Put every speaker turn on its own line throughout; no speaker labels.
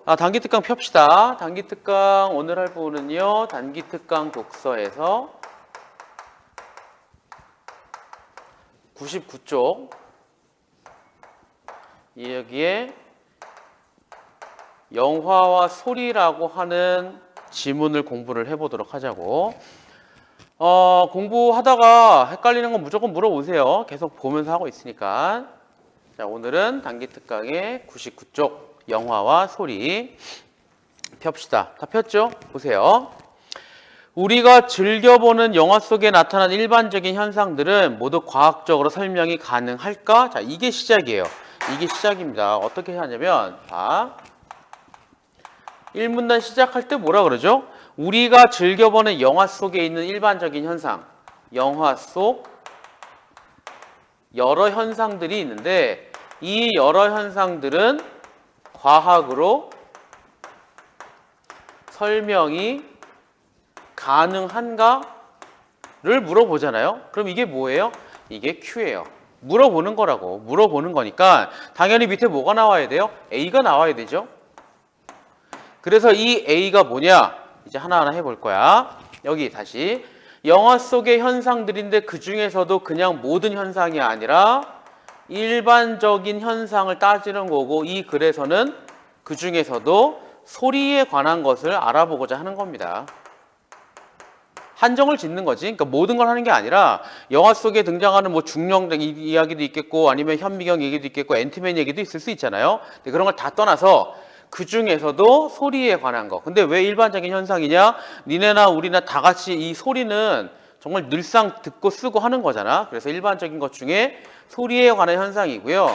단기 특강 펴시다. 단기 특강 오늘 할 부분은요. 단기 특강 독서에서 99쪽 여기에 영화와 소리라고 하는 지문을 공부를 해보도록 하자고. 공부하다가 헷갈리는 건 무조건 물어보세요. 계속 보면서 하고 있으니까. 자, 오늘은 단기 특강의 99쪽 영화와 소리 펴시다. 다 폈죠? 보세요. 우리가 즐겨보는 영화 속에 나타난 일반적인 현상들은 모두 과학적으로 설명이 가능할까? 자, 이게 시작이에요. 이게 시작입니다. 어떻게 하냐면, 자, 1문단 시작할 때 뭐라 그러죠? 우리가 즐겨보는 영화 속에 있는 일반적인 현상, 영화 속 여러 현상들이 있는데 이 여러 현상들은 과학으로 설명이 가능한가를 물어보잖아요. 그럼 이게 뭐예요? 이게 Q예요. 물어보는 거라고. 물어보는 거니까 당연히 밑에 뭐가 나와야 돼요? A가 나와야 되죠. 그래서 이 A가 뭐냐? 이제 하나하나 해볼 거야. 여기 다시 영화 속의 현상들인데 그 중에서도 그냥 모든 현상이 아니라 일반적인 현상을 따지는 거고, 이 글에서는 그 중에서도 소리에 관한 것을 알아보고자 하는 겁니다. 한정을 짓는 거지. 그러니까 모든 걸 하는 게 아니라 영화 속에 등장하는 뭐 중령 이야기도 있겠고 아니면 현미경 얘기도 있겠고 앤트맨 얘기도 있을 수 있잖아요. 근데 그런 걸 다 떠나서 그 중에서도 소리에 관한 거. 근데 왜 일반적인 현상이냐? 니네나 우리나 다 같이 이 소리는 정말 늘상 듣고 쓰고 하는 거잖아. 그래서 일반적인 것 중에 소리에 관한 현상이고요.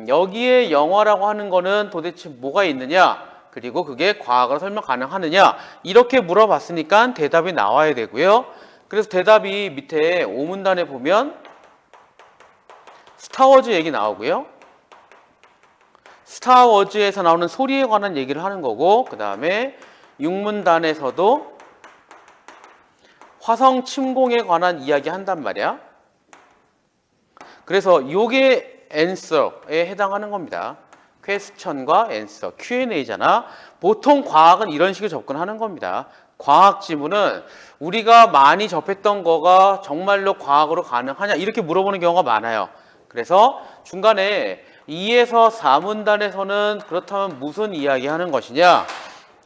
여기에 영화라고 하는 거는 도대체 뭐가 있느냐? 그리고 그게 과학으로 설명 가능하느냐? 이렇게 물어봤으니까 대답이 나와야 되고요. 그래서 대답이 밑에 5문단에 보면 스타워즈 얘기 나오고요. 스타워즈에서 나오는 소리에 관한 얘기를 하는 거고, 그 다음에 6문단에서도 화성 침공에 관한 이야기 한단 말이야. 그래서 요게 answer에 해당하는 겁니다. question과 answer, Q&A잖아. 보통 과학은 이런 식으로 접근하는 겁니다. 과학 지문은 우리가 많이 접했던 거가 정말로 과학으로 가능하냐 이렇게 물어보는 경우가 많아요. 그래서 중간에 2에서 4문단에서는 그렇다면 무슨 이야기 하는 것이냐?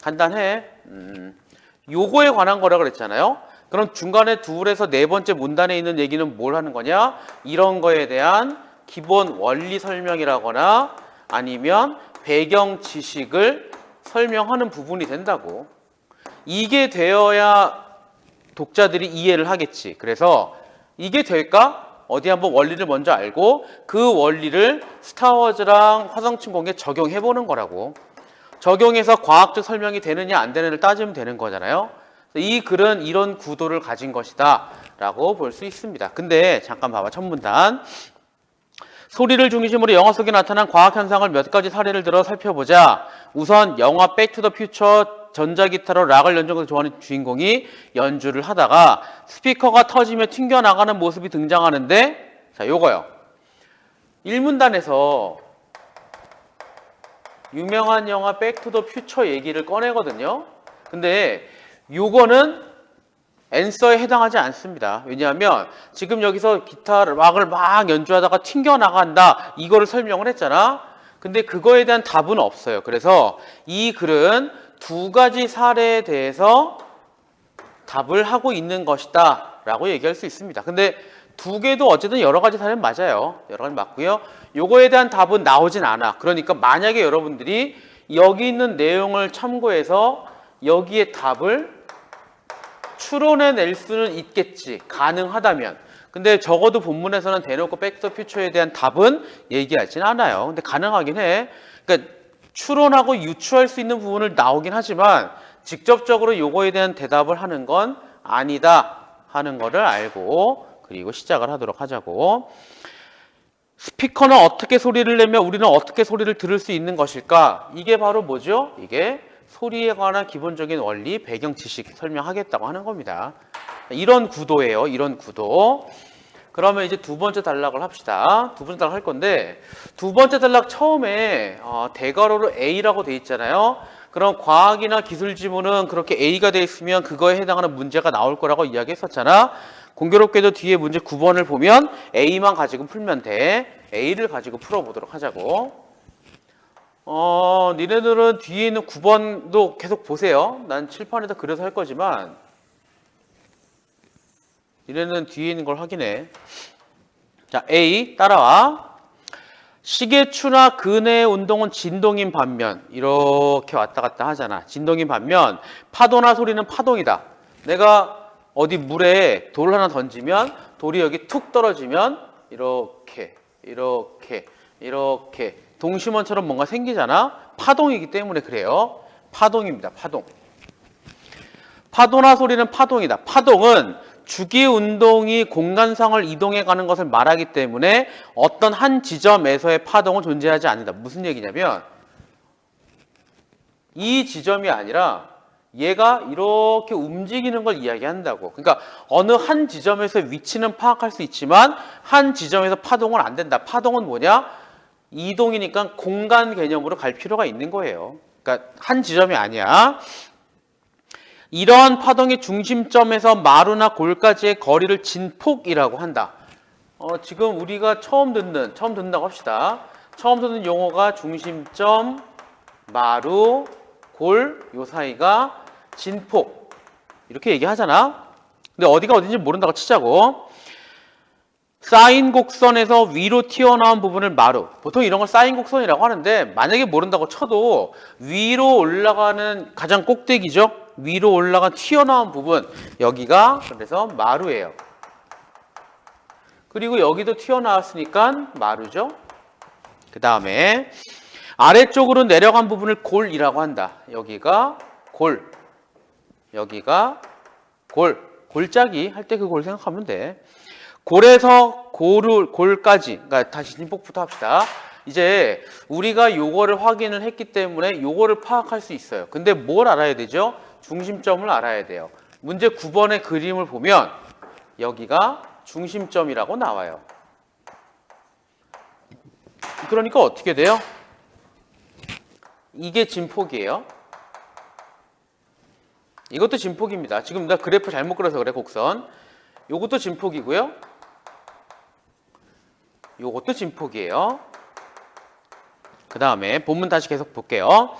간단해. 요거에 관한 거라 그랬잖아요. 그럼 중간에 둘에서 네 번째 문단에 있는 얘기는 뭘 하는 거냐? 이런 거에 대한 기본 원리 설명이라거나 아니면 배경 지식을 설명하는 부분이 된다고. 이게 되어야 독자들이 이해를 하겠지. 그래서 이게 될까? 어디 한번 원리를 먼저 알고 그 원리를 스타워즈랑 화성침공에 적용해보는 거라고. 적용해서 과학적 설명이 되느냐 안 되느냐를 따지면 되는 거잖아요. 이 글은 이런 구도를 가진 것이다 라고 볼 수 있습니다. 근데 잠깐 봐봐. 첫 문단. 소리를 중심으로 영화 속에 나타난 과학 현상을 몇 가지 사례를 들어 살펴보자. 우선 영화 백투더퓨처 전자기타로 락을 연주하는 걸 좋아하는 주인공이 연주를 하다가 스피커가 터지며 튕겨나가는 모습이 등장하는데, 자, 요거요. 1문단에서 유명한 영화 백투더퓨처 얘기를 꺼내거든요. 근데 요거는 앤서에 해당하지 않습니다. 왜냐하면 지금 여기서 기타 락을 막 연주하다가 튕겨나간다 이거를 설명을 했잖아. 근데 그거에 대한 답은 없어요. 그래서 이 글은 두 가지 사례에 대해서 답을 하고 있는 것이다 라고 얘기할 수 있습니다. 근데 두 개도 어쨌든 여러 가지 사례는 맞아요. 여러 가지 맞고요. 요거에 대한 답은 나오진 않아. 그러니까 만약에 여러분들이 여기 있는 내용을 참고해서 여기에 답을 추론해낼 수는 있겠지. 가능하다면. 근데 적어도 본문에서는 대놓고 백투더퓨처에 대한 답은 얘기하진 않아요. 근데 가능하긴 해. 그러니까 추론하고 유추할 수 있는 부분을 나오긴 하지만 직접적으로 요거에 대한 대답을 하는 건 아니다 하는 거를 알고 그리고 시작을 하도록 하자고. 스피커는 어떻게 소리를 내며 우리는 어떻게 소리를 들을 수 있는 것일까? 이게 바로 뭐죠? 이게 소리에 관한 기본적인 원리, 배경 지식 설명하겠다고 하는 겁니다. 이런 구도예요. 이런 구도. 그러면 이제 두 번째 단락을 합시다. 두 번째 단락 할 건데 두 번째 단락 처음에 대괄호로 A라고 돼 있잖아요. 그럼 과학이나 기술 지문은 그렇게 A가 돼 있으면 그거에 해당하는 문제가 나올 거라고 이야기했었잖아. 공교롭게도 뒤에 문제 9번을 보면 A만 가지고 풀면 돼. A를 가지고 풀어보도록 하자고. 니네들은 뒤에 있는 9번도 계속 보세요. 난 칠판에다 그려서 할 거지만 니네는 뒤에 있는 걸 확인해. 자, A 따라와. 시계추나 근해의 운동은 진동인 반면 이렇게 왔다 갔다 하잖아. 진동인 반면 파도나 소리는 파동이다. 내가 어디 물에 돌 하나 던지면 돌이 여기 툭 떨어지면 이렇게 동심원처럼 뭔가 생기잖아. 파동이기 때문에 그래요. 파동입니다. 파동. 파도나 소리는 파동이다. 파동은 주기 운동이 공간상을 이동해 가는 것을 말하기 때문에 어떤 한 지점에서의 파동은 존재하지 않는다. 무슨 얘기냐면 이 지점이 아니라 얘가 이렇게 움직이는 걸 이야기한다고. 그러니까 어느 한 지점에서 위치는 파악할 수 있지만 한 지점에서 파동은 안 된다. 파동은 뭐냐? 이동이니까 공간 개념으로 갈 필요가 있는 거예요. 그러니까 한 지점이 아니야. 이러한 파동의 중심점에서 마루나 골까지의 거리를 진폭이라고 한다. 지금 우리가 처음 듣는다고 합시다. 처음 듣는 용어가 중심점, 마루, 골, 요 사이가 진폭. 이렇게 얘기하잖아. 근데 어디가 어딘지 모른다고 치자고. 쌓인 곡선에서 위로 튀어나온 부분을 마루. 보통 이런 걸 쌓인 곡선이라고 하는데 만약에 모른다고 쳐도 위로 올라가는 가장 꼭대기죠. 위로 올라간 튀어나온 부분. 여기가 그래서 마루예요. 그리고 여기도 튀어나왔으니까 마루죠. 그 다음에 아래쪽으로 내려간 부분을 골이라고 한다. 여기가 골. 여기가 골. 골짜기 할 때 그 골 생각하면 돼. 골에서 골까지, 그러니까 다시 진폭부터 합시다. 이제 우리가 요거를 확인을 했기 때문에 요거를 파악할 수 있어요. 근데 뭘 알아야 되죠? 중심점을 알아야 돼요. 문제 9번의 그림을 보면 여기가 중심점이라고 나와요. 그러니까 어떻게 돼요? 이게 진폭이에요. 이것도 진폭입니다. 지금 나 그래프 잘못 그려서 그래, 곡선. 요것도 진폭이고요. 요것도 진폭이에요. 그 다음에 본문 다시 계속 볼게요.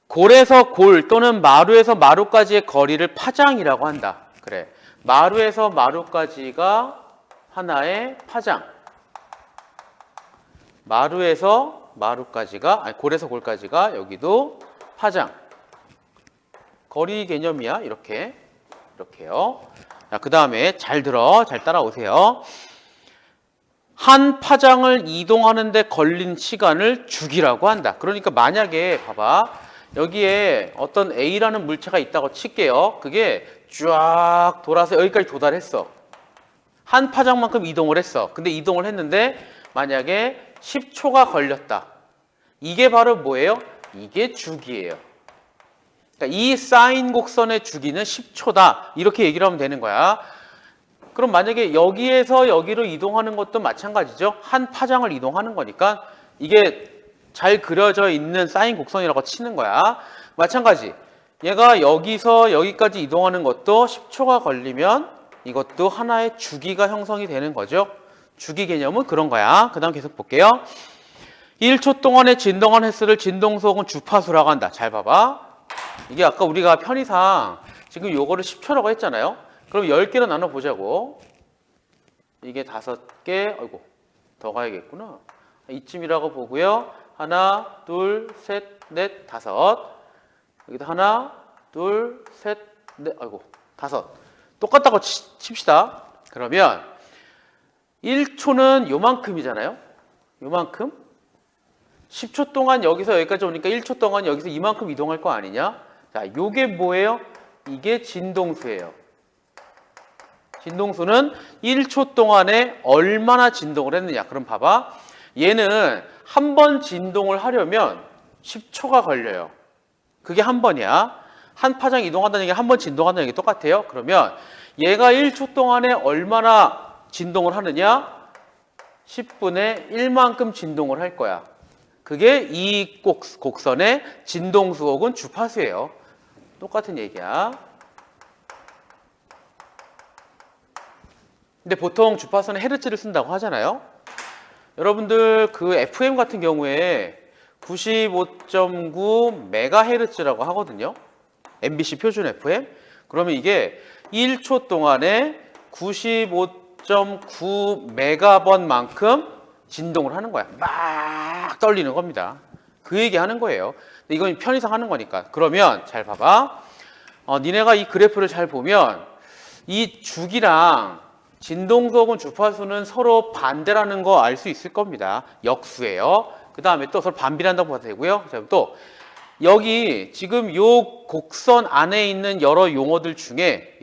골에서 골 또는 마루에서 마루까지의 거리를 파장이라고 한다. 그래. 마루에서 마루까지가 하나의 파장. 마루에서 마루까지가, 아니, 골에서 골까지가 여기도 파장. 거리 개념이야. 이렇게요. 자, 그 다음에 잘 들어. 잘 따라오세요. 한 파장을 이동하는 데 걸린 시간을 주기라고 한다. 그러니까 만약에 봐봐. 여기에 어떤 A라는 물체가 있다고 칠게요. 그게 쫙 돌아서 여기까지 도달했어. 한 파장만큼 이동을 했어. 근데 이동을 했는데 만약에 10초가 걸렸다. 이게 바로 뭐예요? 이게 주기예요. 그러니까 이 쌓인 곡선의 주기는 10초다. 이렇게 얘기를 하면 되는 거야. 그럼 만약에 여기에서 여기로 이동하는 것도 마찬가지죠. 한 파장을 이동하는 거니까 이게 잘 그려져 있는 쌓인 곡선이라고 치는 거야. 마찬가지. 얘가 여기서 여기까지 이동하는 것도 10초가 걸리면 이것도 하나의 주기가 형성이 되는 거죠. 주기 개념은 그런 거야. 그 다음 계속 볼게요. 1초 동안에 진동한 횟수를 진동속은 주파수라고 한다. 잘 봐봐. 이게 아까 우리가 편의상 지금 요거를 10초라고 했잖아요. 그럼 10개로 나눠보자고. 이게 5개, 아이고, 더 가야겠구나. 이쯤이라고 보고요. 하나, 둘, 셋, 넷, 다섯. 여기도 하나, 둘, 셋, 넷, 아이고, 다섯. 똑같다고 칩시다. 그러면 1초는 요만큼이잖아요. 요만큼. 10초 동안 여기서 여기까지 오니까 1초 동안 여기서 이만큼 이동할 거 아니냐? 자, 요게 뭐예요? 이게 진동수예요. 진동수는 1초 동안에 얼마나 진동을 했느냐. 그럼 봐봐. 얘는 한 번 진동을 하려면 10초가 걸려요. 그게 한 번이야. 한 파장 이동한다는 얘기가 한 번 진동한다는 얘기 똑같아요. 그러면 얘가 1초 동안에 얼마나 진동을 하느냐? 10분의 1만큼 진동을 할 거야. 그게 이 곡선의 진동수 혹은 주파수예요. 똑같은 얘기야. 근데 보통 주파수는 헤르츠를 쓴다고 하잖아요. 여러분들 그 FM 같은 경우에 95.9 메가헤르츠라고 하거든요. MBC 표준 FM. 그러면 이게 1초 동안에 95.9 메가번만큼 진동을 하는 거야. 막 떨리는 겁니다. 그 얘기 하는 거예요. 이건 편의상 하는 거니까. 그러면 잘 봐봐. 니네가 이 그래프를 잘 보면 이 주기랑 진동수 혹은 주파수는 서로 반대라는 거 알 수 있을 겁니다. 역수예요. 그 다음에 또 서로 반비례한다고 봐도 되고요. 또 여기 지금 요 곡선 안에 있는 여러 용어들 중에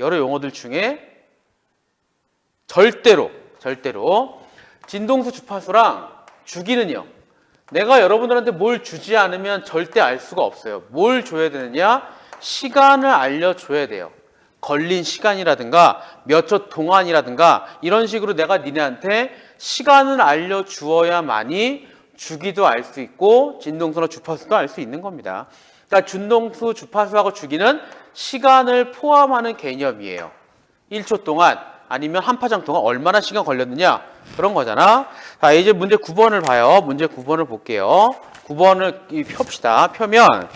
절대로 진동수 주파수랑 주기는요. 내가 여러분들한테 뭘 주지 않으면 절대 알 수가 없어요. 뭘 줘야 되느냐? 시간을 알려줘야 돼요. 걸린 시간이라든가 몇 초 동안이라든가 이런 식으로 내가 니네한테 시간을 알려주어야만이 주기도 알 수 있고 진동수나 주파수도 알 수 있는 겁니다. 그러니까 진동수, 주파수하고 주기는 시간을 포함하는 개념이에요. 1초 동안 아니면 한 파장 동안 얼마나 시간 걸렸느냐 그런 거잖아. 자, 이제 문제 9번을 봐요. 문제 9번을 볼게요. 9번을 펴봅시다. 펴면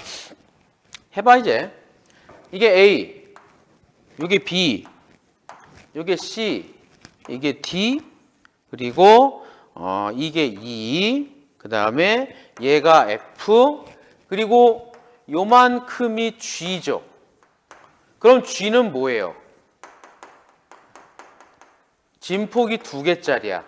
해봐 이제. 이게 A, 이게 B, 이게 C, 이게 D, 그리고 이게 E, 그 다음에 얘가 F, 그리고 요만큼이 G죠. 그럼 G는 뭐예요? 진폭이 2개짜리야.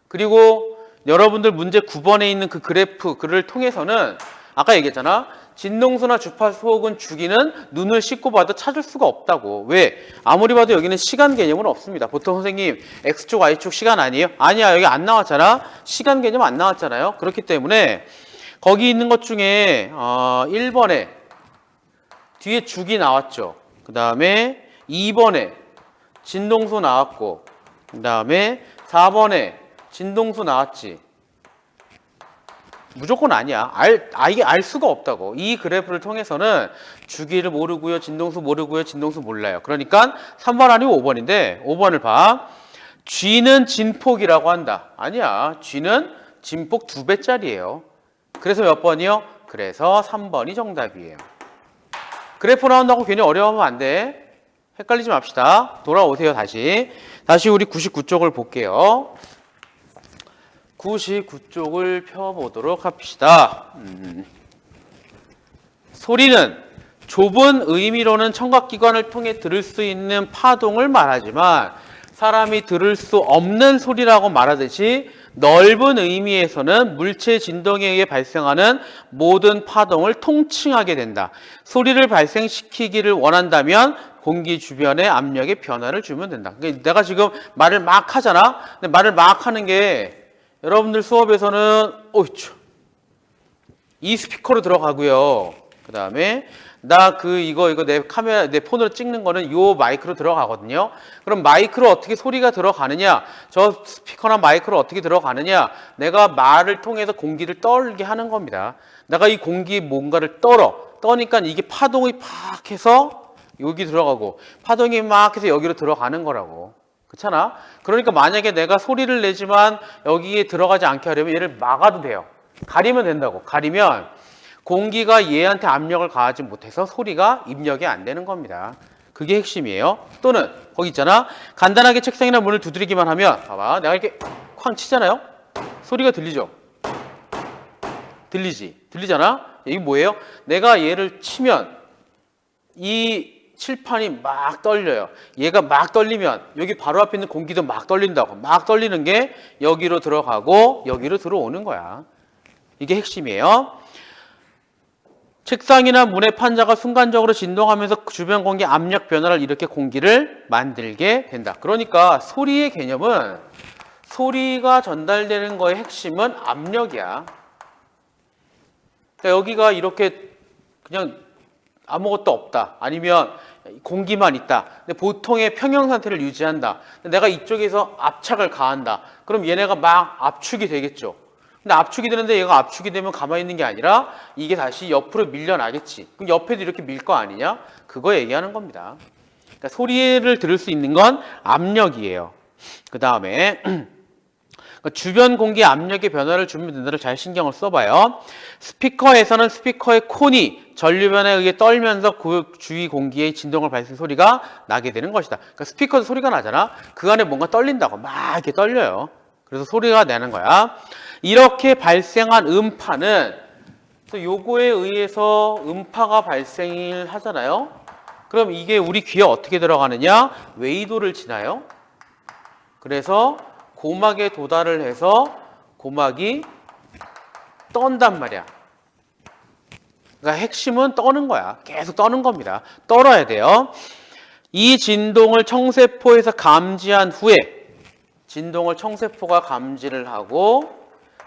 그리고 여러분들 문제 9번에 있는 그 그래프, 그를 통해서는 아까 얘기했잖아. 진동수나 주파수 혹은 주기는 눈을 씻고 봐도 찾을 수가 없다고. 왜? 아무리 봐도 여기는 시간 개념은 없습니다. 보통 선생님 X축, Y축 시간 아니에요? 아니야. 여기 안 나왔잖아. 시간 개념 안 나왔잖아요. 그렇기 때문에 거기 있는 것 중에 1번에 뒤에 주기 나왔죠. 그 다음에 2번에 진동수 나왔고 그 다음에 4번에 진동수 나왔지. 무조건 아니야. 이게 알 수가 없다고. 이 그래프를 통해서는 주기를 모르고요. 진동수 모르고요. 진동수 몰라요. 그러니까 3번 아니고 5번인데 5번을 봐. G는 진폭이라고 한다. 아니야. G는 진폭 2배짜리예요. 그래서 몇 번이요? 그래서 3번이 정답이에요. 그래프 나온다고 괜히 어려워하면 안 돼. 헷갈리지 맙시다. 돌아오세요. 다시 우리 99쪽을 볼게요. 99쪽을 펴보도록 합시다. 소리는 좁은 의미로는 청각기관을 통해 들을 수 있는 파동을 말하지만 사람이 들을 수 없는 소리라고 말하듯이 넓은 의미에서는 물체 진동에 의해 발생하는 모든 파동을 통칭하게 된다. 소리를 발생시키기를 원한다면 공기 주변의 압력에 변화를 주면 된다. 그러니까 내가 지금 말을 막 하잖아. 근데 말을 막 하는 게 여러분들 수업에서는 이 스피커로 들어가고요. 그 다음에 나 이거 내 카메라 내 폰으로 찍는 거는 요 마이크로 들어가거든요. 그럼 마이크로 어떻게 소리가 들어가느냐? 저 스피커나 마이크로 어떻게 들어가느냐? 내가 말을 통해서 공기를 떨게 하는 겁니다. 내가 이 공기 뭔가를 떠니까 이게 파동이 팍 해서 여기 들어가고 파동이 막 해서 여기로 들어가는 거라고. 그렇잖아? 그러니까 만약에 내가 소리를 내지만 여기에 들어가지 않게 하려면 얘를 막아도 돼요. 가리면 된다고. 가리면 공기가 얘한테 압력을 가하지 못해서 소리가 입력이 안 되는 겁니다. 그게 핵심이에요. 또는 거기 있잖아. 간단하게 책상이나 문을 두드리기만 하면 봐봐. 내가 이렇게 쾅 치잖아요. 소리가 들리죠? 들리잖아? 이게 뭐예요? 내가 얘를 치면 이 칠판이 막 떨려요. 얘가 막 떨리면 여기 바로 앞에 있는 공기도 막 떨린다고. 막 떨리는 게 여기로 들어가고 여기로 들어오는 거야. 이게 핵심이에요. 책상이나 문의 판자가 순간적으로 진동하면서 주변 공기 압력 변화를 일으켜 공기를 만들게 된다. 그러니까 소리의 개념은 소리가 전달되는 거의 핵심은 압력이야. 그러니까 여기가 이렇게 그냥 아무것도 없다. 아니면 공기만 있다. 근데 보통의 평형 상태를 유지한다. 내가 이쪽에서 압착을 가한다. 그럼 얘네가 막 압축이 되겠죠. 근데 압축이 되는데 얘가 압축이 되면 가만히 있는 게 아니라 이게 다시 옆으로 밀려나겠지. 그럼 옆에도 이렇게 밀 거 아니냐? 그거 얘기하는 겁니다. 그러니까 소리를 들을 수 있는 건 압력이에요. 그 다음에 주변 공기 압력의 변화를 주면 된다를 잘 신경을 써봐요. 스피커에서는 스피커의 콘이 전류변에 의해 떨면서 그 주위 공기의 진동을 발생 소리가 나게 되는 것이다. 그러니까 스피커도 소리가 나잖아. 그 안에 뭔가 떨린다고 막 이렇게 떨려요. 그래서 소리가 나는 거야. 이렇게 발생한 음파는 또 요거에 의해서 음파가 발생을 하잖아요. 그럼 이게 우리 귀에 어떻게 들어가느냐? 웨이도를 지나요. 그래서 고막에 도달을 해서 고막이 떤단 말이야. 그러니까 핵심은 떠는 거야. 계속 떠는 겁니다. 떨어야 돼요. 이 진동을 청세포에서 감지한 후에 진동을 청세포가 감지를 하고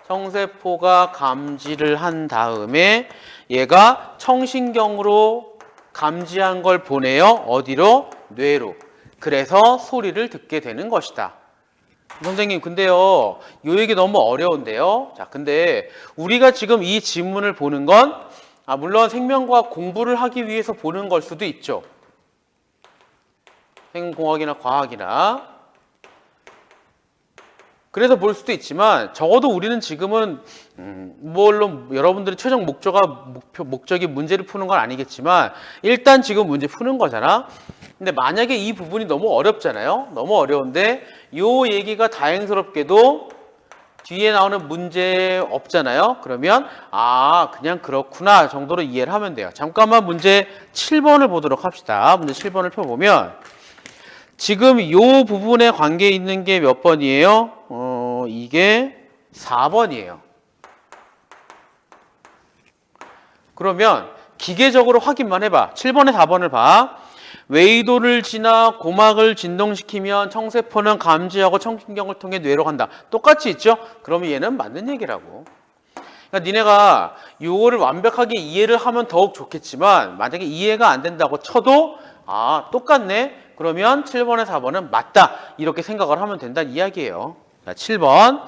청세포가 감지를 한 다음에 얘가 청신경으로 감지한 걸 보내요. 어디로? 뇌로. 그래서 소리를 듣게 되는 것이다. 선생님, 근데요, 요 얘기 너무 어려운데요. 자, 근데 우리가 지금 이 지문을 보는 건 물론 생명과학 공부를 하기 위해서 보는 걸 수도 있죠. 생공학이나 과학이나. 그래서 볼 수도 있지만 적어도 우리는 지금은 물론 여러분들의 최종 목적이 문제를 푸는 건 아니겠지만 일단 지금 문제 푸는 거잖아. 근데 만약에 이 부분이 너무 어렵잖아요. 너무 어려운데 요 얘기가 다행스럽게도 뒤에 나오는 문제 없잖아요. 그러면 그냥 그렇구나 정도로 이해를 하면 돼요. 잠깐만 문제 7번을 보도록 합시다. 문제 7번을 펴보면 지금 요 부분에 관계 있는 게 몇 번이에요? 이게 4번이에요. 그러면 기계적으로 확인만 해봐. 7번에 4번을 봐. 웨이도를 지나 고막을 진동시키면 청세포는 감지하고 청신경을 통해 뇌로 간다. 똑같이 있죠? 그러면 얘는 맞는 얘기라고. 그러니까 니네가 요거를 완벽하게 이해를 하면 더욱 좋겠지만 만약에 이해가 안 된다고 쳐도 똑같네. 그러면 7번에 4번은 맞다. 이렇게 생각을 하면 된다는 이야기예요. 자, 7번.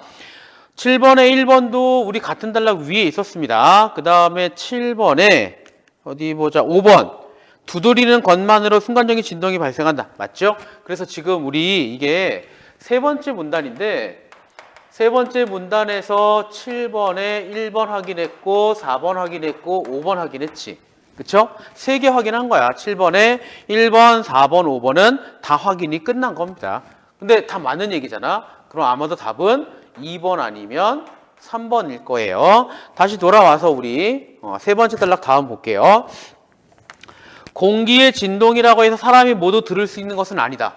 7번에 1번도 우리 같은 단락 위에 있었습니다. 그 다음에 7번에 어디 보자. 5번. 두드리는 것만으로 순간적인 진동이 발생한다. 맞죠? 그래서 지금 우리 이게 세 번째 문단인데 세 번째 문단에서 7번에 1번 확인했고 4번 확인했고 5번 확인했지. 그쵸? 3개 확인한 거야. 7번에 1번, 4번, 5번은 다 확인이 끝난 겁니다. 근데 다 맞는 얘기잖아. 그럼 아마도 답은 2번 아니면 3번일 거예요. 다시 돌아와서 우리 세 번째 단락 다음 볼게요. 공기의 진동이라고 해서 사람이 모두 들을 수 있는 것은 아니다.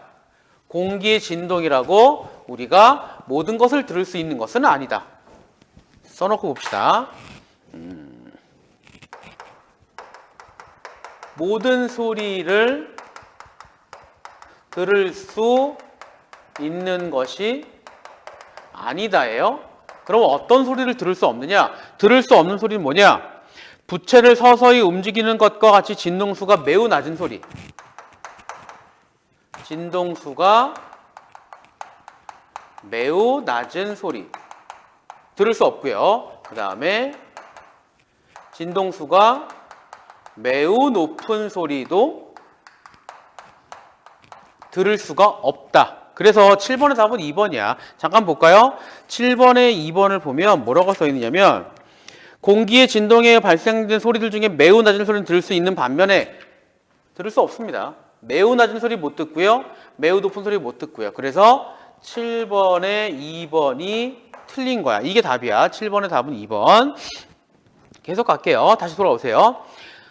공기의 진동이라고 우리가 모든 것을 들을 수 있는 것은 아니다. 써놓고 봅시다. 모든 소리를 들을 수 있는 것이 아니다예요. 그럼 어떤 소리를 들을 수 없느냐? 들을 수 없는 소리는 뭐냐? 부채를 서서히 움직이는 것과 같이 진동수가 매우 낮은 소리. 진동수가 매우 낮은 소리. 들을 수 없고요. 그 다음에 진동수가 매우 높은 소리도 들을 수가 없다. 그래서 7번의 답은 2번이야. 잠깐 볼까요? 7번에 2번을 보면 뭐라고 써 있느냐면 공기의 진동에 발생된 소리들 중에 매우 낮은 소리는 들을 수 있는 반면에 들을 수 없습니다. 매우 낮은 소리 못 듣고요. 매우 높은 소리 못 듣고요. 그래서 7번에 2번이 틀린 거야. 이게 답이야. 7번의 답은 2번. 계속 갈게요. 다시 돌아오세요.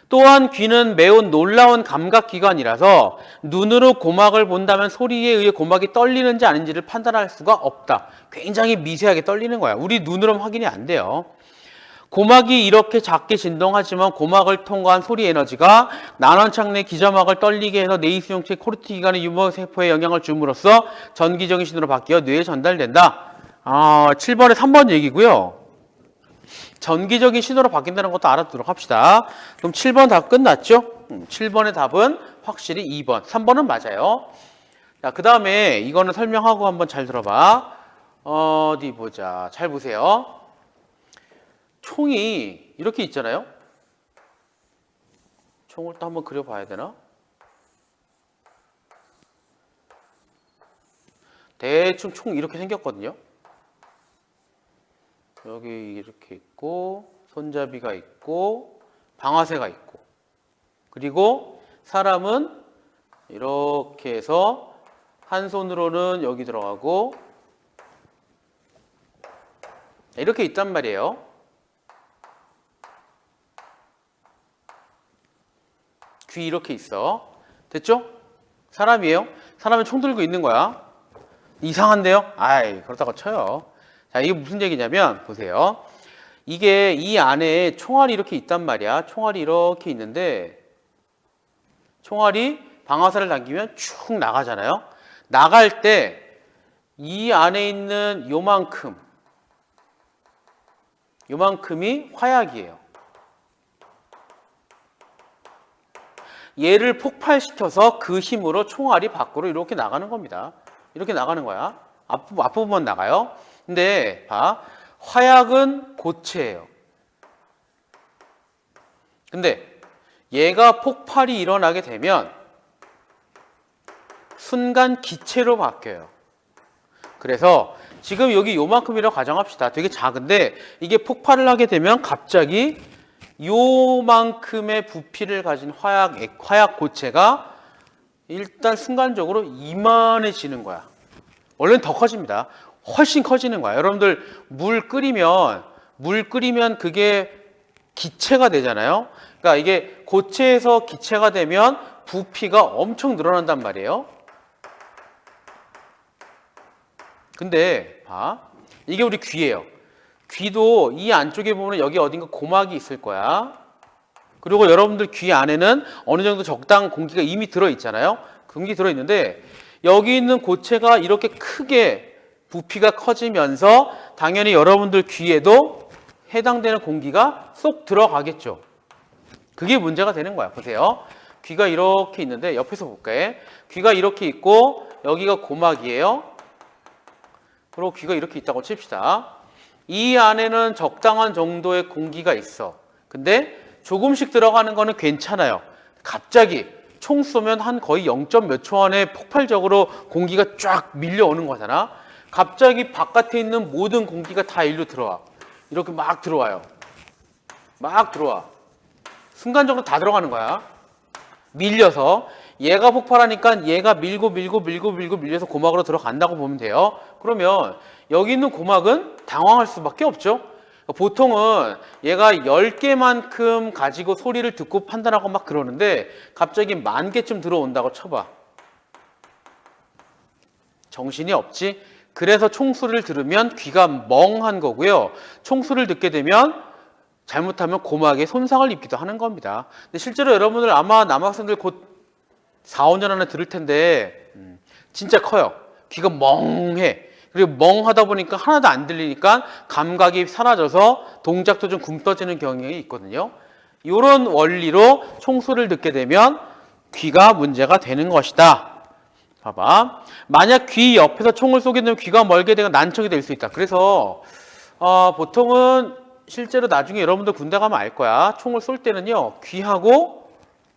또한 귀는 매우 놀라운 감각기관이라서 눈으로 고막을 본다면 소리에 의해 고막이 떨리는지 아닌지를 판단할 수가 없다. 굉장히 미세하게 떨리는 거야. 우리 눈으로는 확인이 안 돼요. 고막이 이렇게 작게 진동하지만 고막을 통과한 소리 에너지가 난원창 내 기저막을 떨리게 해서 뇌이수용체 코르티기관의 유무세포에 영향을 줌으로써 전기적인 신호로 바뀌어 뇌에 전달된다. 7번에 3번 얘기고요. 전기적인 신호로 바뀐다는 것도 알아두도록 합시다. 그럼 7번 답 끝났죠? 7번의 답은 확실히 2번. 3번은 맞아요. 자, 그 다음에 이거는 설명하고 한번 잘 들어봐. 어디 보자. 잘 보세요. 총이 이렇게 있잖아요. 총을 또 한번 그려봐야 되나? 대충 총 이렇게 생겼거든요. 여기 이렇게 있고 손잡이가 있고 방아쇠가 있고 그리고 사람은 이렇게 해서 한 손으로는 여기 들어가고 이렇게 있단 말이에요. 귀 이렇게 있어. 됐죠? 사람이에요. 사람이 총 들고 있는 거야. 이상한데요? 아이, 그렇다고 쳐요. 자, 이게 무슨 얘기냐면 보세요. 이게 이 안에 총알이 이렇게 있단 말이야. 총알이 이렇게 있는데 총알이 방아쇠를 당기면 쭉 나가잖아요. 나갈 때 이 안에 있는 요만큼이 화약이에요. 얘를 폭발시켜서 그 힘으로 총알이 밖으로 이렇게 나가는 겁니다. 이렇게 나가는 거야. 앞부분만 나가요. 근데 봐, 화약은 고체예요. 근데 얘가 폭발이 일어나게 되면 순간 기체로 바뀌어요. 그래서 지금 여기 요만큼이라고 가정합시다. 되게 작은데 이게 폭발을 하게 되면 갑자기 요만큼의 부피를 가진 화약 고체가 일단 순간적으로 이만해지는 거야. 원래는 더 커집니다. 훨씬 커지는 거야. 여러분들 물 끓이면 그게 기체가 되잖아요. 그러니까 이게 고체에서 기체가 되면 부피가 엄청 늘어난단 말이에요. 근데 봐, 이게 우리 귀예요. 귀도 이 안쪽에 보면 여기 어딘가 고막이 있을 거야. 그리고 여러분들 귀 안에는 어느 정도 적당한 공기가 이미 들어있잖아요. 공기 들어있는데 여기 있는 고체가 이렇게 크게 부피가 커지면서 당연히 여러분들 귀에도 해당되는 공기가 쏙 들어가겠죠. 그게 문제가 되는 거야. 보세요. 귀가 이렇게 있는데 옆에서 볼게. 귀가 이렇게 있고 여기가 고막이에요. 그리고 귀가 이렇게 있다고 칩시다. 이 안에는 적당한 정도의 공기가 있어. 근데 조금씩 들어가는 거는 괜찮아요. 갑자기 총 쏘면 한 거의 0. 몇 초 안에 폭발적으로 공기가 쫙 밀려오는 거잖아. 갑자기 바깥에 있는 모든 공기가 다 일로 들어와. 이렇게 막 들어와요. 막 들어와. 순간적으로 다 들어가는 거야. 밀려서. 얘가 폭발하니까 얘가 밀려서 고막으로 들어간다고 보면 돼요. 그러면 여기 있는 고막은 당황할 수밖에 없죠. 보통은 얘가 10개만큼 가지고 소리를 듣고 판단하고 막 그러는데 갑자기 10,000개쯤 들어온다고 쳐봐. 정신이 없지? 그래서 총소리를 들으면 귀가 멍한 거고요. 총소리를 듣게 되면 잘못하면 고막에 손상을 입기도 하는 겁니다. 근데 실제로 여러분들 아마 남학생들 곧 4, 5년 안에 들을 텐데 진짜 커요. 귀가 멍해. 그리고 멍하다 보니까 하나도 안 들리니까 감각이 사라져서 동작도 좀 굼떠지는 경향이 있거든요. 이런 원리로 총소리를 듣게 되면 귀가 문제가 되는 것이다. 봐봐. 만약 귀 옆에서 총을 쏘게 되면 귀가 멀게 되고 난청이 될 수 있다. 그래서 보통은 실제로 나중에 여러분들 군대 가면 알 거야. 총을 쏠 때는요. 귀하고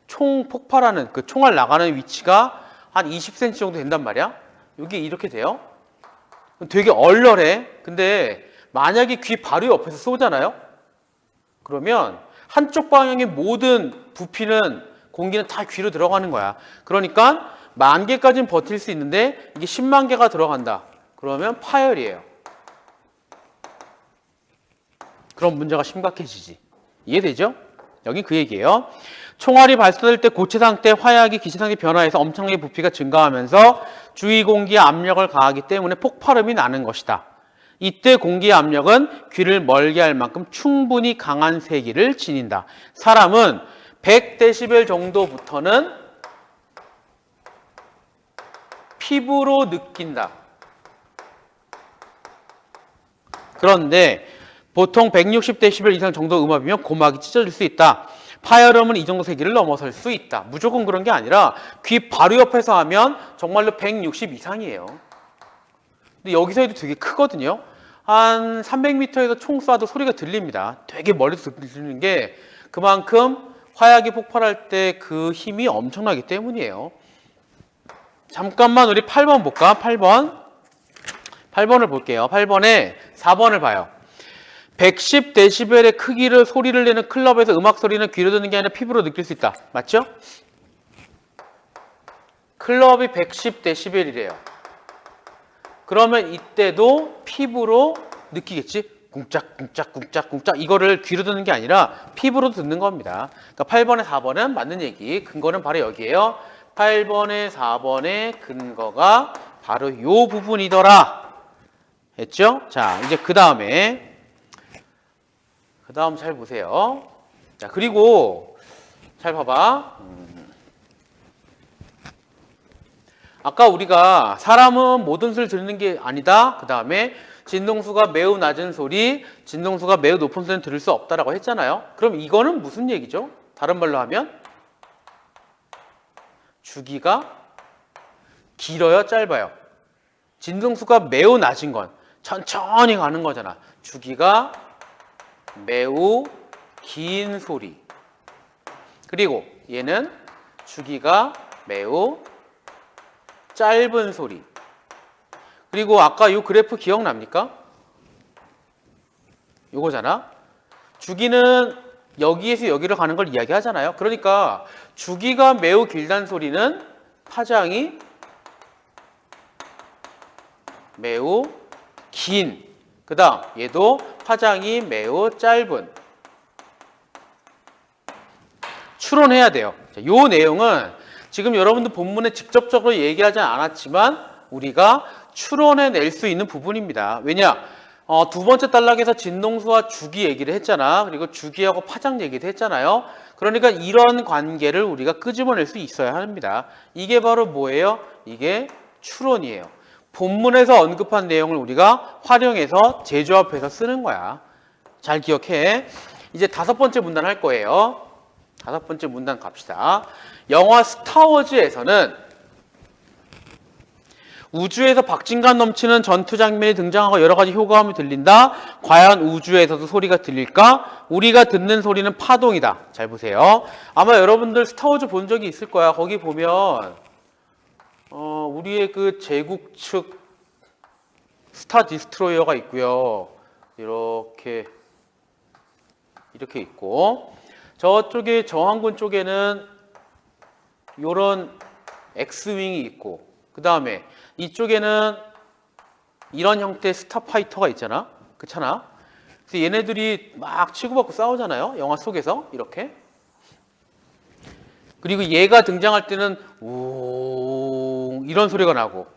총 폭발하는 그 총알 나가는 위치가 한 20cm 정도 된단 말이야. 여기 이렇게 돼요. 되게 얼얼해. 근데 만약에 귀 바로 옆에서 쏘잖아요. 그러면 한쪽 방향의 모든 부피는 공기는 다 귀로 들어가는 거야. 그러니까 10,000개까지는 버틸 수 있는데 이게 10만 개가 들어간다. 그러면 파열이에요. 그럼 문제가 심각해지지. 이해되죠? 여기 그 얘기예요. 총알이 발사될 때 고체 상태, 화약이 기체 상태 변화해서 엄청나게 부피가 증가하면서 주위 공기에 압력을 가하기 때문에 폭발음이 나는 것이다. 이때 공기의 압력은 귀를 멀게 할 만큼 충분히 강한 세기를 지닌다. 사람은 100dB 정도부터는 피부로 느낀다. 그런데 보통 160dB 이상 정도 음압이면 고막이 찢어질 수 있다. 파열음은 이 정도 세기를 넘어설 수 있다. 무조건 그런 게 아니라 귀 바로 옆에서 하면 정말로 160 이상이에요. 근데 여기서 해도 되게 크거든요. 한 300m에서 총 쏴도 소리가 들립니다. 되게 멀리서 들리는 게 그만큼 화약이 폭발할 때 그 힘이 엄청나기 때문이에요. 잠깐만 우리 8번 볼까? 8번을 볼게요. 8번에 4번을 봐요. 110dB의 크기를 소리를 내는 클럽에서 음악 소리는 귀로 듣는 게 아니라 피부로 느낄 수 있다. 맞죠? 클럽이 110dB이래요. 그러면 이때도 피부로 느끼겠지? 쿵짝쿵짝쿵짝쿵짝 이거를 귀로 듣는 게 아니라 피부로 듣는 겁니다. 그러니까 8번에 4번은 맞는 얘기. 근거는 바로 여기에요. 8번에 4번의 근거가 바로 요 부분이더라. 했죠? 자, 이제 그 다음 잘 보세요. 자, 그리고 잘 봐봐. 아까 우리가 사람은 모든 소리를 듣는 게 아니다. 그 다음에 진동수가 매우 낮은 소리, 진동수가 매우 높은 소리는 들을 수 없다라고 했잖아요. 그럼 이거는 무슨 얘기죠? 다른 말로 하면 주기가 길어요, 짧아요? 진동수가 매우 낮은 건 천천히 가는 거잖아. 주기가 매우 긴 소리. 그리고 얘는 주기가 매우 짧은 소리. 그리고 아까 이 그래프 기억납니까? 요거잖아. 주기는 여기에서 여기로 가는 걸 이야기하잖아요. 그러니까 주기가 매우 길다는 소리는 파장이 매우 긴. 그 다음 얘도 파장이 매우 짧은. 추론해야 돼요. 자, 요 내용은 지금 여러분들 본문에 직접적으로 얘기하지 않았지만 우리가 추론해낼 수 있는 부분입니다. 왜냐? 두 번째 단락에서 진동수와 주기 얘기를 했잖아. 그리고 주기하고 파장 얘기도 했잖아요. 그러니까 이런 관계를 우리가 끄집어낼 수 있어야 합니다. 이게 바로 뭐예요? 이게 추론이에요. 본문에서 언급한 내용을 우리가 활용해서 재조합해서 쓰는 거야. 잘 기억해. 이제 5번째 문단 할 거예요. 5번째 문단 갑시다. 영화 스타워즈에서는 우주에서 박진감 넘치는 전투 장면이 등장하고 여러 가지 효과음이 들린다. 과연 우주에서도 소리가 들릴까? 우리가 듣는 소리는 파동이다. 잘 보세요. 아마 여러분들 스타워즈 본 적이 있을 거야. 거기 보면 우리의 그 제국 측 스타 디스트로이어가 있고요. 이렇게 있고 저쪽에 저항군 쪽에는 요런 엑스윙이 있고 그 다음에 이쪽에는 이런 형태의 스타파이터가 있잖아. 그렇잖아. 그래서 얘네들이 막 치고받고 싸우잖아요. 영화 속에서 이렇게. 그리고 얘가 등장할 때는 우 이런 소리가 나고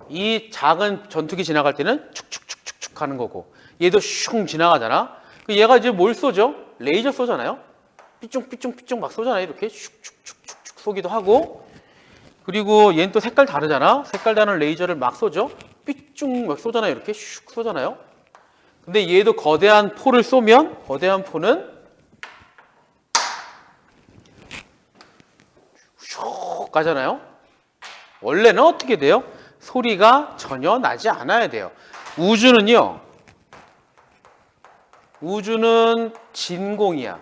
이 작은 전투기 지나갈 때는 축축축축축 하는 거고 얘도 슝 지나가잖아. 얘가 이제 뭘 쏘죠? 레이저 쏘잖아요. 삐쭉삐쭉삐쭉 막 쏘잖아요. 이렇게 슉슉슉슉 쏘기도 하고 그리고 얘는 또 색깔 다르잖아. 색깔 다른 레이저를 막 쏘죠. 삐쭉 막 쏘잖아요. 이렇게 슉 쏘잖아요. 근데 얘도 거대한 포를 쏘면 거대한 포는 슉 가잖아요. 원래는 어떻게 돼요? 소리가 전혀 나지 않아야 돼요. 우주는요. 우주는 진공이야.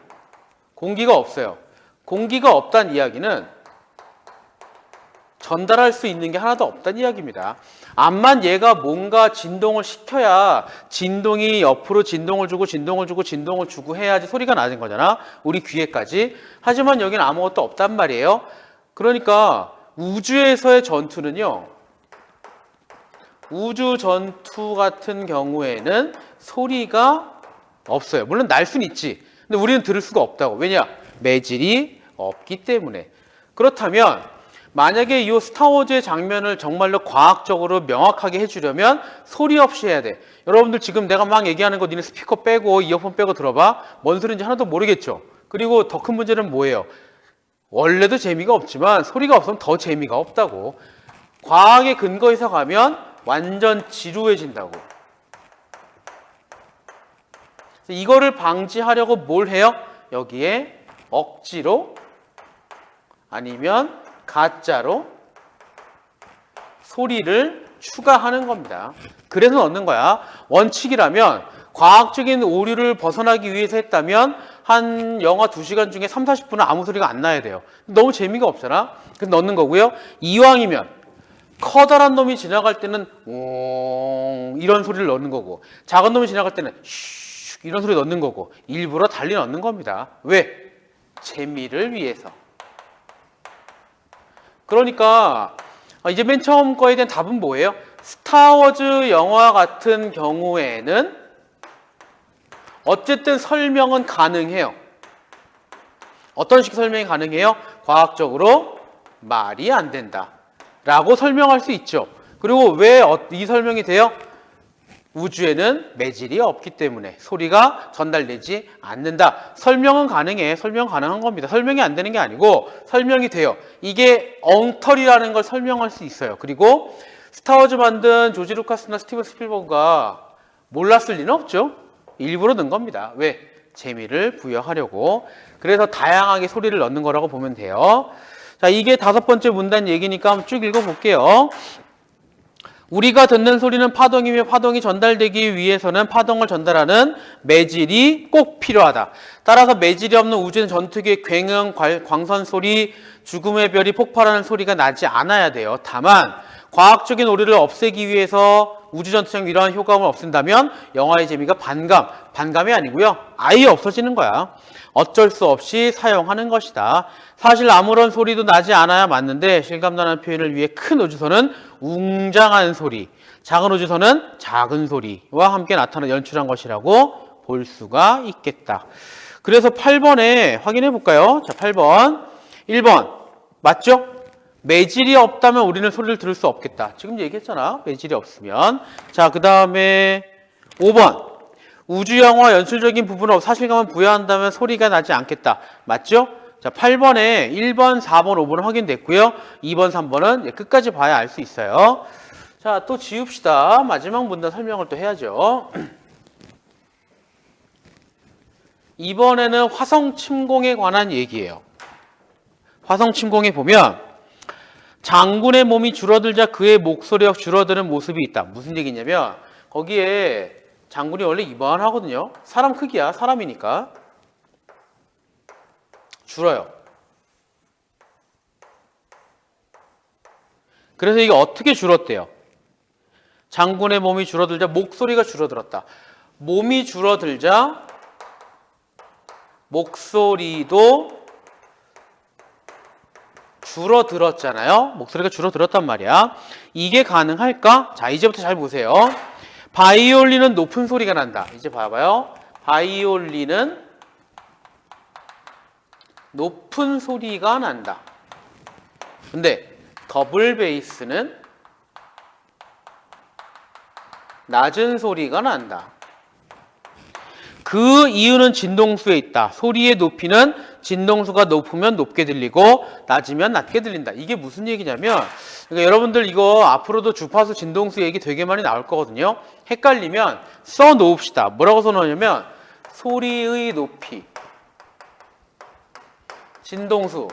공기가 없어요. 공기가 없다는 이야기는 전달할 수 있는 게 하나도 없다는 이야기입니다. 암만 얘가 뭔가 진동을 시켜야 진동이 옆으로 진동을 주고 해야지 소리가 나는 거잖아. 우리 귀에까지. 하지만 여기는 아무것도 없단 말이에요. 그러니까 우주에서의 전투는요. 우주 전투 같은 경우에는 소리가 없어요. 물론 날 수는 있지. 근데 우리는 들을 수가 없다고. 왜냐? 매질이 없기 때문에. 그렇다면 만약에 이 스타워즈의 장면을 정말로 과학적으로 명확하게 해주려면 소리 없이 해야 돼. 여러분들 지금 내가 막 얘기하는 거 니네 스피커 빼고 이어폰 빼고 들어봐. 뭔 소리인지 하나도 모르겠죠. 그리고 더 큰 문제는 뭐예요? 원래도 재미가 없지만 소리가 없으면 더 재미가 없다고. 과학의 근거에서 가면 완전 지루해진다고. 이거를 방지하려고 뭘 해요? 여기에 억지로 아니면 가짜로 소리를 추가하는 겁니다. 그래서 넣는 거야. 원칙이라면 과학적인 오류를 벗어나기 위해서 했다면 한 영화 2시간 중에 3, 40분은 아무 소리가 안 나야 돼요. 너무 재미가 없잖아. 그래서 넣는 거고요. 이왕이면 커다란 놈이 지나갈 때는 이런 소리를 넣는 거고, 작은 놈이 지나갈 때는 슈 이런 소리 넣는 거고, 일부러 달리 넣는 겁니다. 왜? 재미를 위해서. 그러니까 이제 맨 처음 거에 대한 답은 뭐예요? 스타워즈 영화 같은 경우에는 어쨌든 설명은 가능해요. 어떤 식의 설명이 가능해요? 과학적으로 말이 안 된다 라고 설명할 수 있죠. 그리고 왜 이 설명이 돼요? 우주에는 매질이 없기 때문에 소리가 전달되지 않는다. 설명은 가능해. 설명 가능한 겁니다. 설명이 안 되는 게 아니고 설명이 돼요. 이게 엉터리라는 걸 설명할 수 있어요. 그리고 스타워즈 만든 조지 루카스나 스티븐 스필버그가 몰랐을 리는 없죠. 일부러 넣은 겁니다. 왜? 재미를 부여하려고. 그래서 다양하게 소리를 넣는 거라고 보면 돼요. 자, 이게 5번째 문단 얘기니까 한번 쭉 읽어볼게요. 우리가 듣는 소리는 파동이며 파동이 전달되기 위해서는 파동을 전달하는 매질이 꼭 필요하다. 따라서 매질이 없는 우주는 전투기의 굉음, 광선 소리, 죽음의 별이 폭발하는 소리가 나지 않아야 돼요. 다만 과학적인 오류를 없애기 위해서 우주전투장 이러한 효과음을 없앤다면 영화의 재미가 반감이 아니고요. 아예 없어지는 거야. 어쩔 수 없이 사용하는 것이다. 사실 아무런 소리도 나지 않아야 맞는데 실감나는 표현을 위해 큰 우주선은 웅장한 소리, 작은 우주선은 작은 소리와 함께 연출한 것이라고 볼 수가 있겠다. 그래서 8번에 확인해 볼까요? 자, 8번. 1번. 맞죠? 매질이 없다면 우리는 소리를 들을 수 없겠다. 지금 얘기했잖아. 매질이 없으면. 자, 그 다음에 5번. 우주영화 연출적인 부분을 사실감을 부여한다면 소리가 나지 않겠다. 맞죠? 자, 8번에 1번, 4번, 5번은 확인됐고요. 2번, 3번은 끝까지 봐야 알 수 있어요. 자, 또 지웁시다. 마지막 문단 설명을 또 해야죠. 이번에는 화성 침공에 관한 얘기예요. 화성 침공에 보면 장군의 몸이 줄어들자 그의 목소리가 줄어드는 모습이 있다. 무슨 얘기냐면 거기에 장군이 원래 이만하거든요. 사람 크기야. 사람이니까. 줄어요. 그래서 이게 어떻게 줄었대요? 장군의 몸이 줄어들자 목소리가 줄어들었다. 몸이 줄어들자 목소리도 줄어들었잖아요. 목소리가 줄어들었단 말이야. 이게 가능할까? 자, 이제부터 잘 보세요. 바이올린은 높은 소리가 난다. 이제 봐봐요. 바이올린은 높은 소리가 난다. 근데 더블 베이스는 낮은 소리가 난다. 그 이유는 진동수에 있다. 소리의 높이는 진동수가 높으면 높게 들리고 낮으면 낮게 들린다. 이게 무슨 얘기냐면 그러니까 여러분들 이거 앞으로도 주파수 진동수 얘기 되게 많이 나올 거거든요. 헷갈리면 써놓읍시다. 뭐라고 써놓으냐면 소리의 높이, 진동수,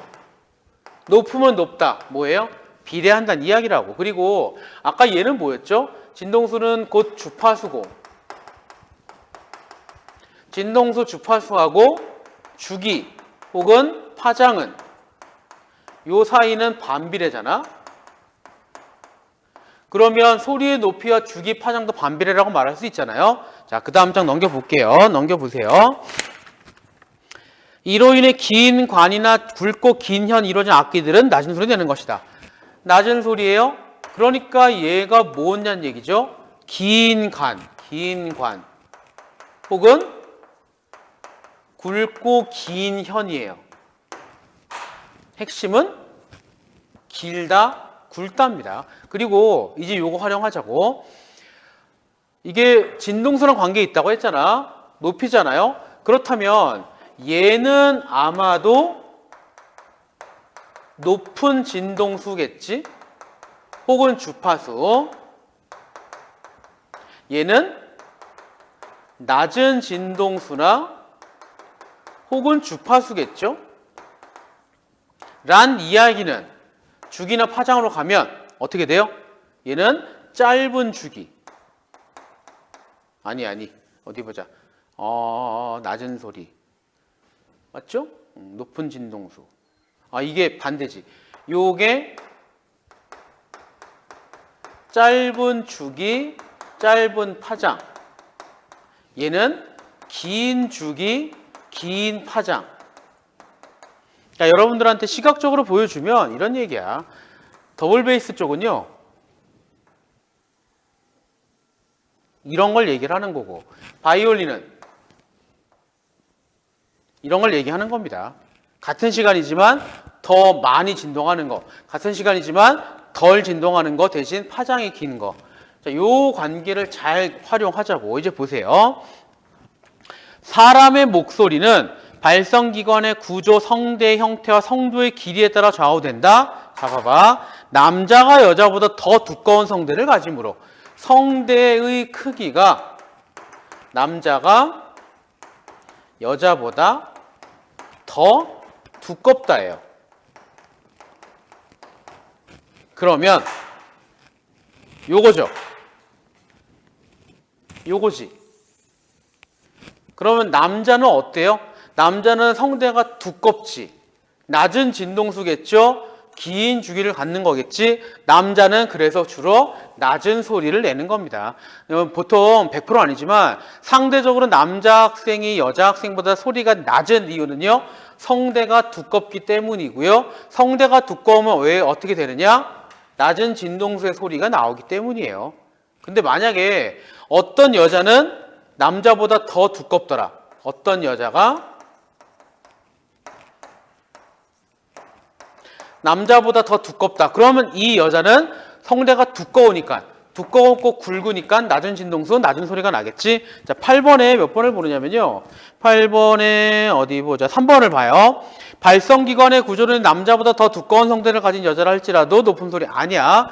높으면 높다. 뭐예요? 비례한다는 이야기라고. 그리고 아까 얘는 뭐였죠? 진동수는 곧 주파수고 진동수 주파수하고 주기 혹은 파장은 요 사이는 반비례잖아. 그러면 소리의 높이와 주기 파장도 반비례라고 말할 수 있잖아요. 자, 그 다음 장 넘겨볼게요. 넘겨보세요. 이로 인해 긴 관이나 굵고 긴 현 이루어진 악기들은 낮은 소리 내는 것이다. 낮은 소리예요. 그러니까 얘가 뭐냐는 얘기죠. 긴 관 혹은 굵고 긴 현이에요. 핵심은 길다, 굵다입니다. 그리고 이제 요거 활용하자고. 이게 진동수랑 관계 있다고 했잖아. 높이잖아요. 그렇다면 얘는 아마도 높은 진동수겠지? 혹은 주파수. 얘는 낮은 진동수나 혹은 주파수겠죠? 란 이야기는 주기나 파장으로 가면 어떻게 돼요? 얘는 짧은 주기. 아니 어디 보자. 낮은 소리 맞죠? 높은 진동수. 이게 반대지. 요게 짧은 주기, 짧은 파장. 얘는 긴 주기, 긴 파장. 그러니까 여러분들한테 시각적으로 보여주면 이런 얘기야. 더블 베이스 쪽은요, 이런 걸 얘기를 하는 거고, 바이올린은 이런 걸 얘기하는 겁니다. 같은 시간이지만 더 많이 진동하는 거, 같은 시간이지만 덜 진동하는 거 대신 파장이 긴 거. 자, 요 관계를 잘 활용하자고. 이제 보세요. 사람의 목소리는 발성기관의 구조, 성대의 형태와 성도의 길이에 따라 좌우된다. 자, 봐봐. 남자가 여자보다 더 두꺼운 성대를 가지므로 성대의 크기가 남자가 여자보다 더 두껍다예요. 그러면 요거죠. 요거지. 그러면 남자는 어때요? 남자는 성대가 두껍지. 낮은 진동수겠죠? 긴 주기를 갖는 거겠지. 남자는 그래서 주로 낮은 소리를 내는 겁니다. 보통 100% 아니지만 상대적으로 남자 학생이 여자 학생보다 소리가 낮은 이유는요, 성대가 두껍기 때문이고요. 성대가 두꺼우면 왜 어떻게 되느냐? 낮은 진동수의 소리가 나오기 때문이에요. 근데 만약에 어떤 여자는 남자보다 더 두껍더라. 어떤 여자가 남자보다 더 두껍다. 그러면 이 여자는 성대가 두꺼웠고 굵으니까 낮은 진동수, 낮은 소리가 나겠지. 자, 8번에 몇 번을 보느냐면요. 8번에 어디 보자. 3번을 봐요. 발성기관의 구조는 남자보다 더 두꺼운 성대를 가진 여자라 할지라도 높은 소리 아니야.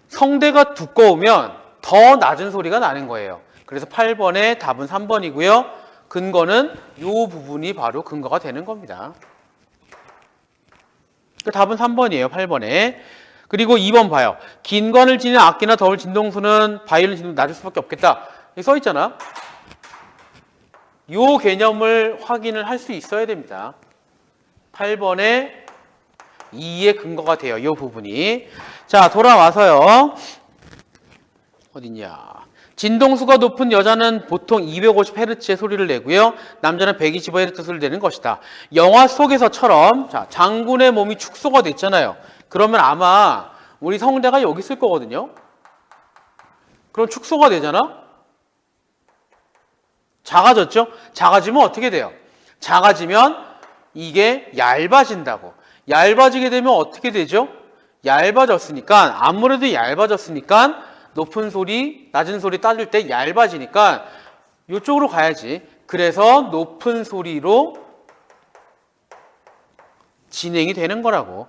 성대가 두꺼우면 더 낮은 소리가 나는 거예요. 그래서 8번의 답은 3번이고요. 근거는 이 부분이 바로 근거가 되는 겁니다. 답은 3번이에요. 8번에. 그리고 2번 봐요. 긴 관을 지닌 악기나 더울 진동수는 바이올린 진동이 낮을 수밖에 없겠다. 여기 써 있잖아. 이 개념을 확인을 할 수 있어야 됩니다. 8번에 2의 근거가 돼요. 이 부분이. 자, 돌아와서요. 어딨냐. 진동수가 높은 여자는 보통 250Hz의 소리를 내고요. 남자는 125Hz 소리를 내는 것이다. 영화 속에서처럼 자, 장군의 몸이 축소가 됐잖아요. 그러면 아마 우리 성대가 여기 있을 거거든요. 그럼 축소가 되잖아. 작아졌죠? 작아지면 어떻게 돼요? 작아지면 이게 얇아진다고. 얇아지게 되면 어떻게 되죠? 얇아졌으니까 아무래도 얇아졌으니까 높은 소리, 낮은 소리 따질 때 얇아지니까 이쪽으로 가야지. 그래서 높은 소리로 진행이 되는 거라고.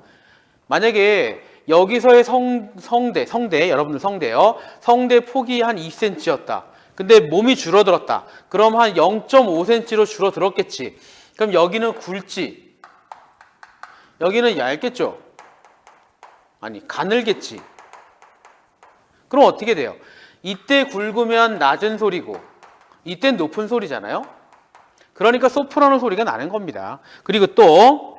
만약에 여기서의 성대, 여러분들 성대요. 성대 폭이 한 2cm였다. 근데 몸이 줄어들었다. 그럼 한 0.5cm로 줄어들었겠지. 그럼 여기는 굵지. 여기는 얇겠죠. 아니, 가늘겠지. 그럼 어떻게 돼요? 이때 굵으면 낮은 소리고 이땐 높은 소리잖아요. 그러니까 소프라노 소리가 나는 겁니다. 그리고 또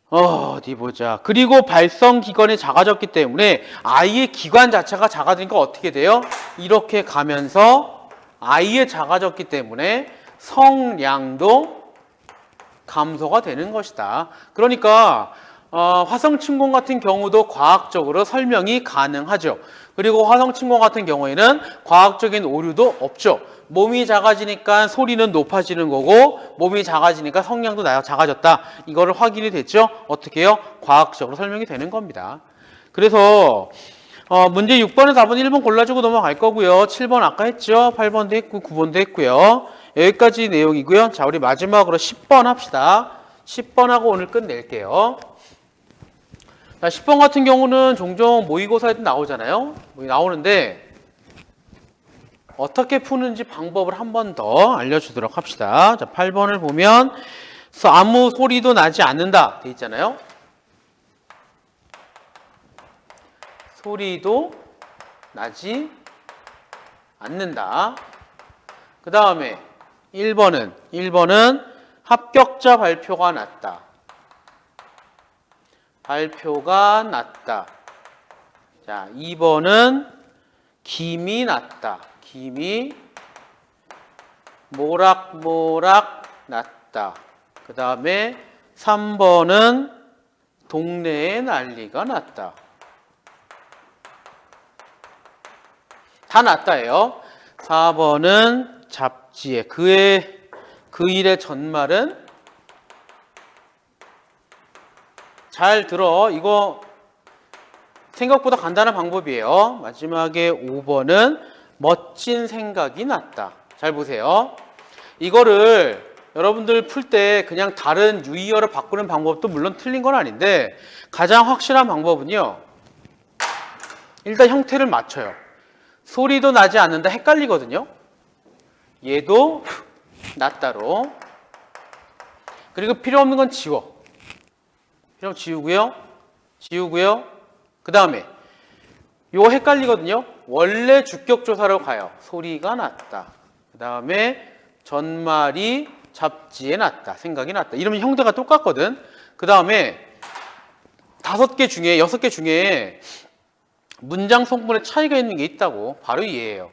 어디 보자. 그리고 발성 기관이 작아졌기 때문에 아이의 기관 자체가 작아지니까 어떻게 돼요? 이렇게 가면서 아이의 작아졌기 때문에 성량도 감소가 되는 것이다. 그러니까 화성침공 같은 경우도 과학적으로 설명이 가능하죠. 그리고 화성침공 같은 경우에는 과학적인 오류도 없죠. 몸이 작아지니까 소리는 높아지는 거고 몸이 작아지니까 성량도 작아졌다. 이거를 확인이 됐죠. 어떻게 해요? 과학적으로 설명이 되는 겁니다. 그래서 문제 6번에서 4번, 1번 골라주고 넘어갈 거고요. 7번 아까 했죠. 8번도 했고 9번도 했고요. 여기까지 내용이고요. 자, 우리 마지막으로 10번 합시다. 10번하고 오늘 끝낼게요. 자, 10번 같은 경우는 종종 모의고사에도 나오잖아요. 나오는데 어떻게 푸는지 방법을 한 번 더 알려주도록 합시다. 자, 8번을 보면 아무 소리도 나지 않는다 돼 있잖아요. 소리도 나지 않는다. 그 다음에 1번은 합격자 발표가 났다. 발표가 났다. 자, 2번은 김이 났다. 김이 모락모락 났다. 그 다음에 3번은 동네에 난리가 났다. 다 났다예요. 4번은 잡지에 그 일의 전말은 잘 들어. 이거 생각보다 간단한 방법이에요. 마지막에 5번은 멋진 생각이 났다. 잘 보세요. 이거를 여러분들 풀 때 그냥 다른 유의어를 바꾸는 방법도 물론 틀린 건 아닌데 가장 확실한 방법은요. 일단 형태를 맞춰요. 소리도 나지 않는다 헷갈리거든요. 얘도 낫다로. 그리고 필요 없는 건 지워. 필요 지우고요. 그 다음에 요거 헷갈리거든요. 원래 주격조사로 가요. 소리가 났다. 그 다음에 전말이 잡지에 났다. 생각이 났다. 이러면 형태가 똑같거든. 그 다음에 6개 중에 문장 성분에 차이가 있는 게 있다고. 바로 얘예요.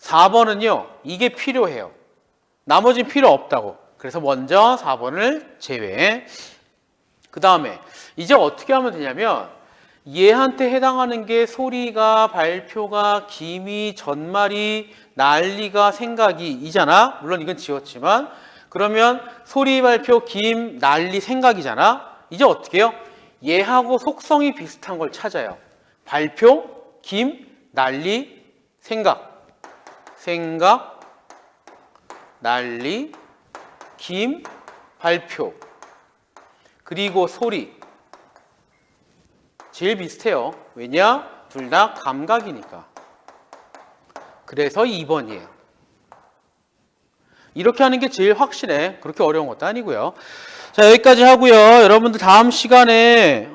4번은요. 이게 필요해요. 나머지는 필요 없다고. 그래서 먼저 4번을 제외. 그 다음에 이제 어떻게 하면 되냐면 얘한테 해당하는 게 소리가, 발표가, 기미, 전말이, 난리가, 생각이 이잖아. 물론 이건 지웠지만 그러면 소리, 발표, 김, 난리, 생각이잖아. 이제 어떻게 해요? 얘하고 속성이 비슷한 걸 찾아요. 발표, 김, 난리, 생각, 난리, 김, 발표, 그리고 소리. 제일 비슷해요. 왜냐? 둘 다 감각이니까. 그래서 2번이에요. 이렇게 하는 게 제일 확실해. 그렇게 어려운 것도 아니고요. 자, 여기까지 하고요. 여러분들 다음 시간에